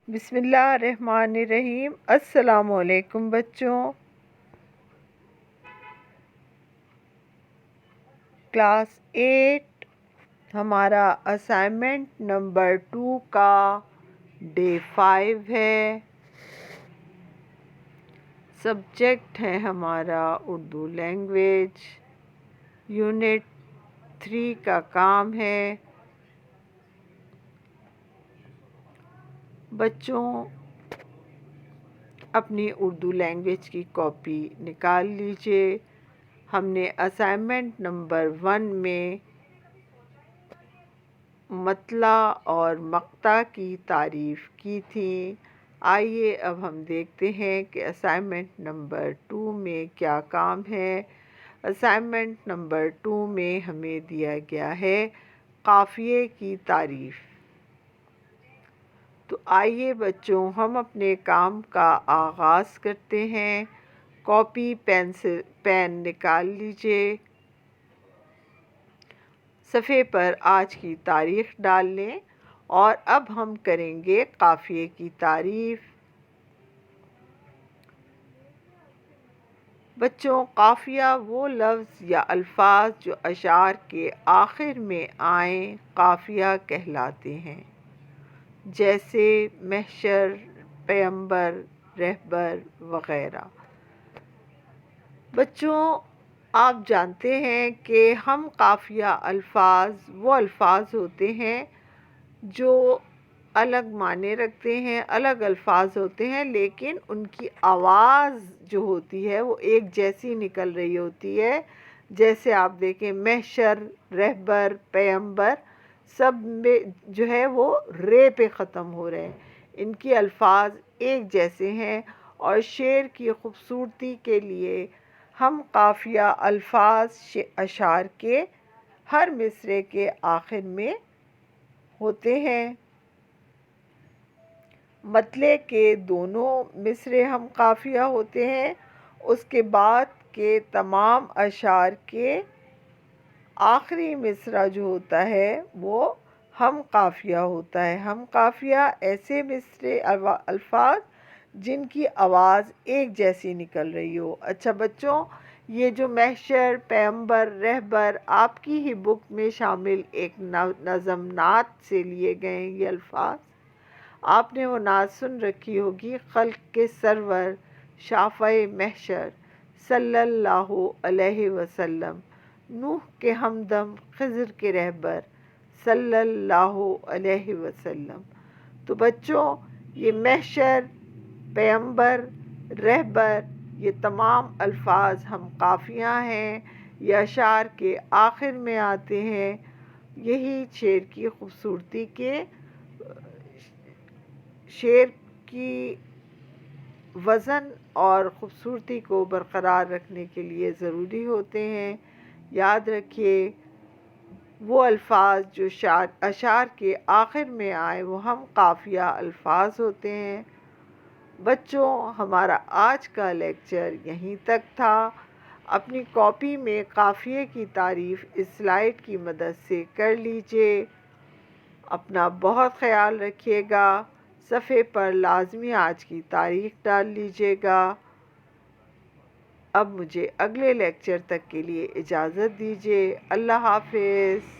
بسم اللہ الرحمن الرحیم۔ السلام علیکم بچوں۔ کلاس 8 ہمارا اسائنمنٹ نمبر 2 کا ڈے 5 ہے۔ سبجیکٹ ہے ہمارا اردو لینگویج۔ یونٹ 3 کا کام ہے۔ بچوں اپنی اردو لینگویج کی کاپی نکال لیجئے۔ ہم نے اسائنمنٹ نمبر 1 میں مطلع اور مقطع کی تعریف کی تھی۔ آئیے اب ہم دیکھتے ہیں کہ اسائنمنٹ نمبر 2 میں کیا کام ہے۔ اسائنمنٹ نمبر 2 میں ہمیں دیا گیا ہے قافیے کی تعریف۔ تو آئیے بچوں ہم اپنے کام کا آغاز کرتے ہیں۔ کاپی پین نکال لیجئے۔ صفحے پر آج کی تاریخ ڈال لیں اور اب ہم کریں گے قافیے کی تعریف۔ بچوں قافیہ وہ لفظ یا الفاظ جو اشعار کے آخر میں آئیں قافیہ کہلاتے ہیں، جیسے محشر، پیمبر، رہبر وغیرہ۔ بچوں آپ جانتے ہیں کہ ہم قافیہ وہ الفاظ ہوتے ہیں جو الگ معنی رکھتے ہیں، الگ الفاظ ہوتے ہیں، لیکن ان کی آواز جو ہوتی ہے وہ ایک جیسی نکل رہی ہوتی ہے۔ جیسے آپ دیکھیں محشر، رہبر، پیمبر، سب میں جو ہے وہ رے پہ ختم ہو رہے ہیں۔ ان کی الفاظ ایک جیسے ہیں اور شعر کی خوبصورتی کے لیے ہم قافیہ الفاظ اشعار کے ہر مصرعے کے آخر میں ہوتے ہیں۔ مطلع کے دونوں مصرعے ہم قافیہ ہوتے ہیں، اس کے بعد کے تمام اشعار کے آخری مصرعہ جو ہوتا ہے وہ ہم قافیہ ہوتا ہے۔ ہم قافیہ ایسے مصرعے الفاظ جن کی آواز ایک جیسی نکل رہی ہو۔ اچھا بچوں، یہ جو محشر، پیمبر، رہبر آپ کی ہی بک میں شامل ایک نظم نعت سے لیے گئے ہیں۔ یہ الفاظ آپ نے وہ نعت سن رکھی ہوگی۔ خلق کے سرور شافع محشر صلی اللہ علیہ وسلم، نوح کے ہمدم خضر کے رہبر صلی اللہ علیہ وسلم۔ تو بچوں یہ محشر، پیمبر، رہبر یہ تمام الفاظ ہم قافیہ ہیں، یہ اشعار کے آخر میں آتے ہیں۔ یہی شعر کی وزن اور خوبصورتی کو برقرار رکھنے کے لیے ضروری ہوتے ہیں۔ یاد رکھیے وہ الفاظ جو اشعار کے آخر میں آئے وہ ہم قافیہ الفاظ ہوتے ہیں۔ بچوں ہمارا آج کا لیکچر یہیں تک تھا۔ اپنی کاپی میں قافیے کی تعریف اس سلائیڈ کی مدد سے کر لیجئے۔ اپنا بہت خیال رکھیے گا۔ صفحے پر لازمی آج کی تاریخ ڈال لیجئے گا۔ اب مجھے اگلے لیکچر تک کے لیے اجازت دیجیے۔ اللہ حافظ۔